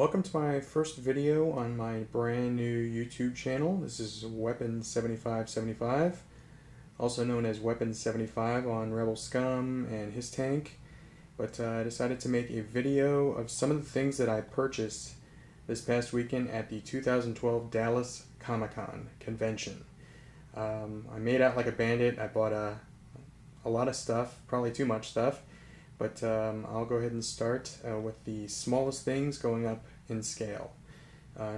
Welcome to my first video on my brand new YouTube channel. This is Weapon 7575, also known as Weapon 75 on Rebelscum and his tank. But I decided to make a video of some of the things that I purchased this past weekend at the 2012 Dallas Comic-Con convention. I made out like a bandit. I bought a lot of stuff, probably too much stuff. But I'll go ahead and start with the smallest things going up in scale.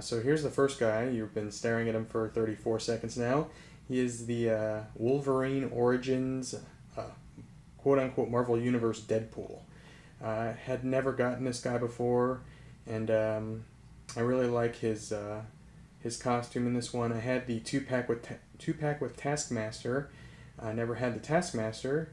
So here's the first guy. You've been staring at him for 34 seconds now. He is the Wolverine Origins quote-unquote Marvel Universe Deadpool. Had never gotten this guy before, and I really like his costume in this one. I had the two-pack with Taskmaster. I never had the Taskmaster.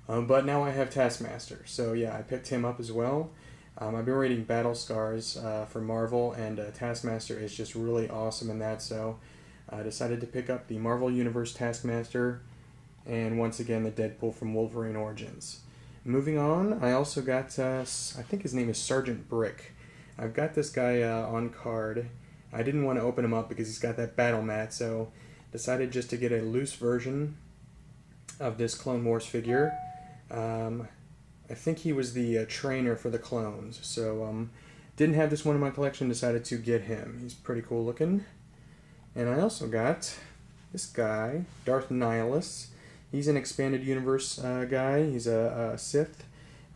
But now I have Taskmaster, so yeah, I picked him up as well. I've been reading Battle Scars for Marvel, and Taskmaster is just really awesome in that, so I decided to pick up the Marvel Universe Taskmaster, and once again the Deadpool from Wolverine Origins. Moving on, I also got, I think his name is Sergeant Brick. I've got this guy on card. I didn't want to open him up because he's got that battle mat, so decided just to get a loose version of this Clone Wars figure. I think he was the trainer for the clones, so didn't have this one in my collection, decided to get him. He's pretty cool looking. And I also got this guy, Darth Nihilus. He's an Expanded Universe guy. He's a Sith.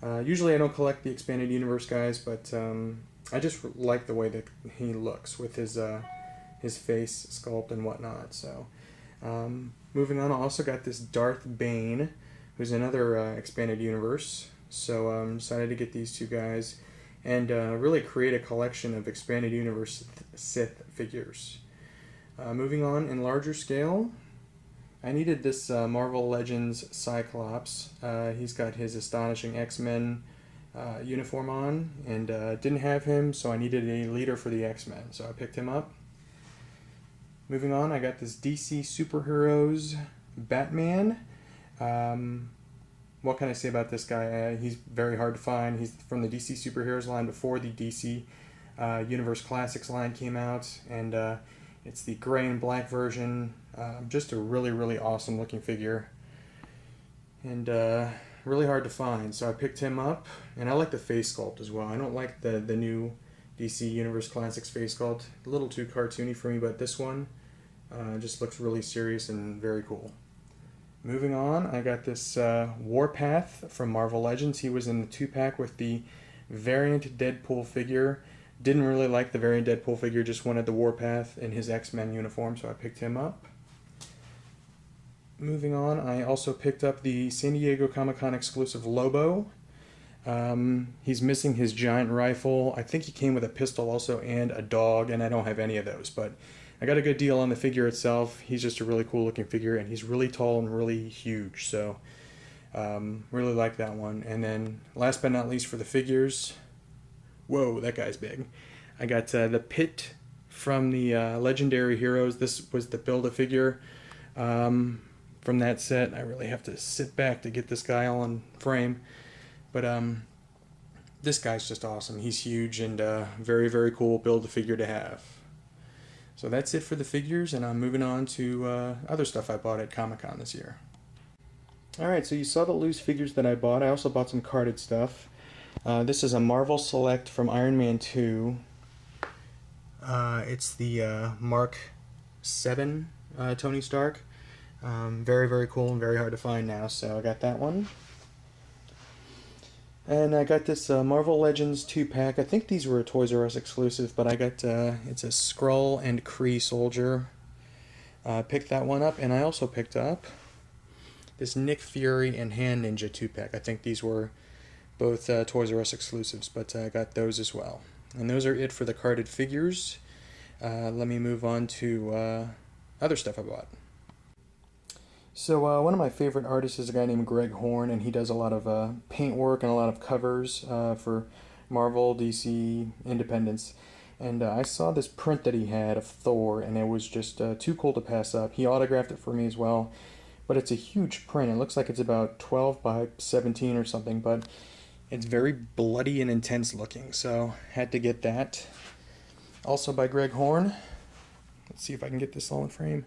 Usually I don't collect the Expanded Universe guys, but I just like the way that he looks with his face sculpt and whatnot. So moving on, I also got this Darth Bane, who's another Expanded Universe. So decided to get these two guys and really create a collection of Expanded Universe Sith figures. Moving on, in larger scale, I needed this Marvel Legends Cyclops. He's got his astonishing X-Men uniform on, and didn't have him, so I needed a leader for the X-Men, so I picked him up. Moving on, I got this DC Superheroes Batman. What can I say about this guy? He's very hard to find. He's from the DC Superheroes line before the DC Universe Classics line came out, and it's the gray and black version. Just a really, really awesome looking figure, and really hard to find, so I picked him up, and I like the face sculpt as well. I don't like the new DC Universe Classics face sculpt. A little too cartoony for me, but this one just looks really serious and very cool. Moving on, I got this Warpath from Marvel Legends. He was in the two-pack with the variant Deadpool figure. Didn't really like the variant Deadpool figure, just wanted the Warpath in his X-Men uniform, so I picked him up. Moving on, I also picked up the San Diego Comic-Con exclusive Lobo. He's missing his giant rifle. I think he came with a pistol also and a dog, and I don't have any of those, but I got a good deal on the figure itself. He's just a really cool looking figure, and he's really tall and really huge, so really like that one. And then last but not least for the figures, whoa, that guy's big. I got the Pit from the Legendary Heroes. This was the Build-A-Figure from that set. I really have to sit back to get this guy all in frame, but this guy's just awesome. He's huge and very, very cool Build-A-Figure to have. So that's it for the figures, and I'm moving on to other stuff I bought at Comic-Con this year. Alright, so you saw the loose figures that I bought. I also bought some carded stuff. This is a Marvel Select from Iron Man 2. It's the Mark 7 Tony Stark. Very, very cool and very hard to find now, so I got that one. And I got this Marvel Legends 2-pack. I think these were a Toys R Us exclusive, but I got, it's a Skrull and Kree soldier. Picked that one up, and I also picked up this Nick Fury and Hand Ninja 2-pack. I think these were both Toys R Us exclusives, but I got those as well. And those are it for the carded figures. Let me move on to other stuff I bought. So one of my favorite artists is a guy named Greg Horn, and he does a lot of paint work and a lot of covers for Marvel, DC, Independence. And I saw this print that he had of Thor, and it was just too cool to pass up. He autographed it for me as well, but it's a huge print. It looks like it's about 12 by 17 or something, but it's very bloody and intense looking, so had to get that. Also by Greg Horn. Let's see if I can get this all in frame.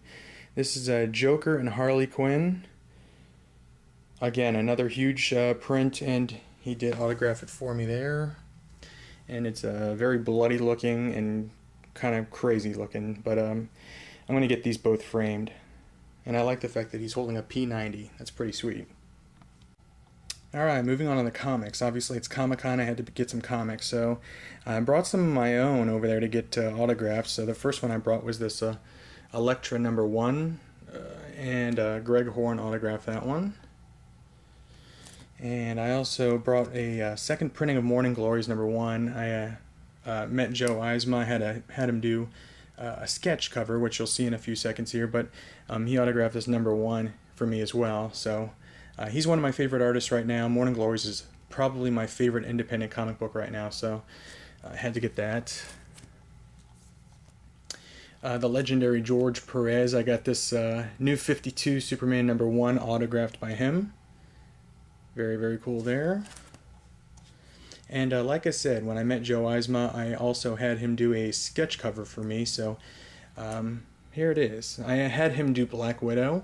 This is Joker and Harley Quinn. Again, another huge print, and he did autograph it for me there. And it's very bloody looking and kind of crazy looking, but I'm going to get these both framed. And I like the fact that he's holding a P90. That's pretty sweet. Alright, moving on to the comics. Obviously it's Comic-Con, I had to get some comics, so I brought some of my own over there to get autographs. So the first one I brought was this Elektra #1, and Greg Horn autographed that one. And I also brought a second printing of Morning Glories #1. I met Joe Eisma. I had him do a sketch cover, which you'll see in a few seconds here, but he autographed this #1 for me as well. So he's one of my favorite artists right now. Morning Glories is probably my favorite independent comic book right now, so I had to get that. The legendary George Perez, I got this New 52 Superman #1 autographed by him. Very, very cool there. And like I said, when I met Joe Eisma, I also had him do a sketch cover for me, so here it is. I had him do Black Widow,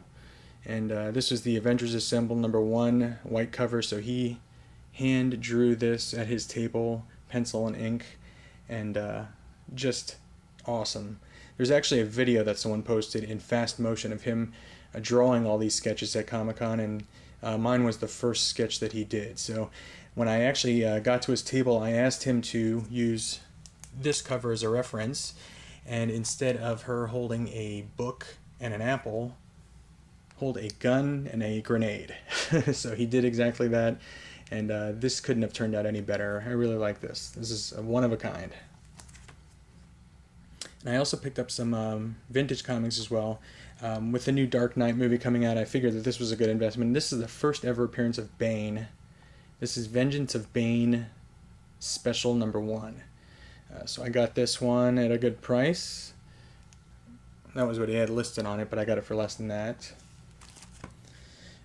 and this was the Avengers Assemble #1 white cover, so he hand drew this at his table, pencil and ink, and just awesome. There's actually a video that someone posted in fast motion of him drawing all these sketches at Comic-Con, and mine was the first sketch that he did. So when I actually got to his table, I asked him to use this cover as a reference, and instead of her holding a book and an apple, hold a gun and a grenade. So he did exactly that, and this couldn't have turned out any better. I really like this. This is one of a kind. And I also picked up some vintage comics as well. With the new Dark Knight movie coming out, I figured that this was a good investment. This is the first ever appearance of Bane. This is Vengeance of Bane Special #1. So I got this one at a good price. That was what he had listed on it, but I got it for less than that.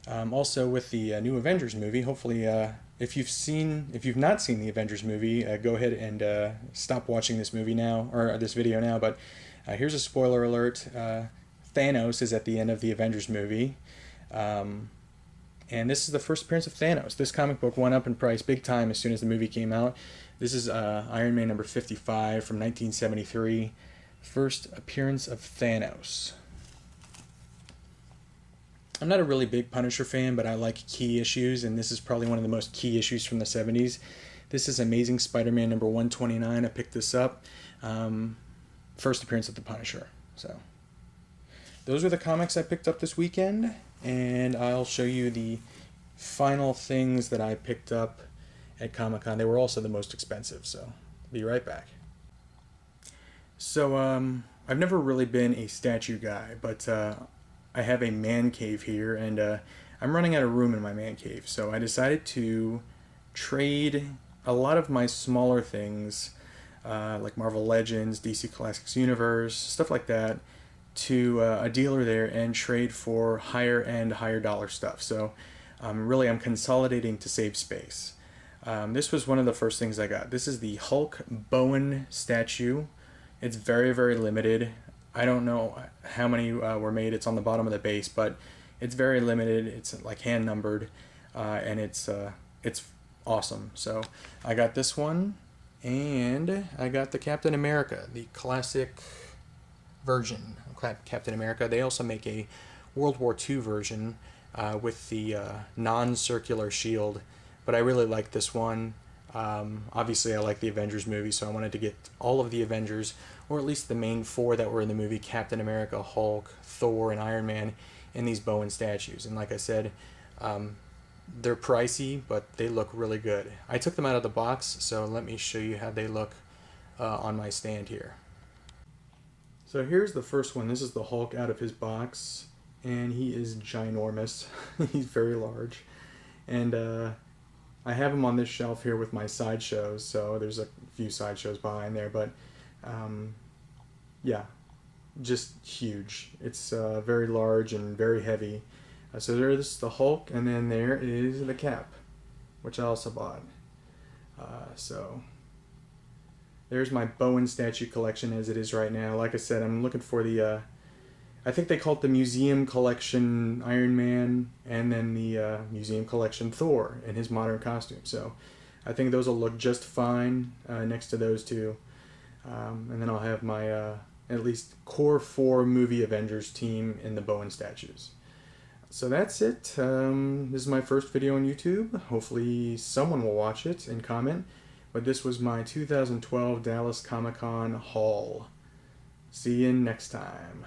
Also with the new Avengers movie, hopefully if you've not seen the Avengers movie, go ahead and stop watching this movie now, or this video now, but here's a spoiler alert. Thanos is at the end of the Avengers movie, and this is the first appearance of Thanos. This comic book went up in price big time as soon as the movie came out. This is Iron Man #55 from 1973. First appearance of Thanos. I'm not a really big Punisher fan, but I like key issues, and this is probably one of the most key issues from the 70s. This is Amazing Spider-Man #129. I picked this up. First appearance of the Punisher. So those are the comics I picked up this weekend, and I'll show you the final things that I picked up at Comic-Con. They were also the most expensive, so be right back. So I've never really been a statue guy, but I have a man cave here, and I'm running out of room in my man cave, so I decided to trade a lot of my smaller things, like Marvel Legends, DC Classics Universe, stuff like that, to a dealer there and trade for higher end, higher dollar stuff. So really I'm consolidating to save space. This was one of the first things I got. This is the Hulk Bowen statue. It's very, very limited. I don't know how many were made. It's on the bottom of the base, but it's very limited. It's like hand numbered, and it's awesome. So I got this one, and I got the Captain America, the classic version of Captain America. They also make a World War II version with the non-circular shield, but I really like this one. Obviously I like the Avengers movie, so I wanted to get all of the Avengers, or at least the main four that were in the movie: Captain America, Hulk, Thor, and Iron Man, in these Bowen statues. And like I said, they're pricey, but they look really good. I took them out of the box, so let me show you how they look on my stand here. So here's the first one. This is the Hulk out of his box, and he is ginormous. He's very large. And I have him on this shelf here with my sideshows, so there's a few sideshows behind there, but yeah, just huge. It's very large and very heavy. So there's the Hulk, and then there is the Cap, which I also bought. So there's my Bowen statue collection as it is right now. Like I said, I'm looking for the, I think they call it the Museum Collection Iron Man, and then the Museum Collection Thor in his modern costume. So I think those will look just fine next to those two. And then I'll have my at least core 4 movie Avengers team in the Bowen statues. So that's it. This is my first video on YouTube. Hopefully someone will watch it and comment. But this was my 2012 Dallas Comic Con haul. See you next time.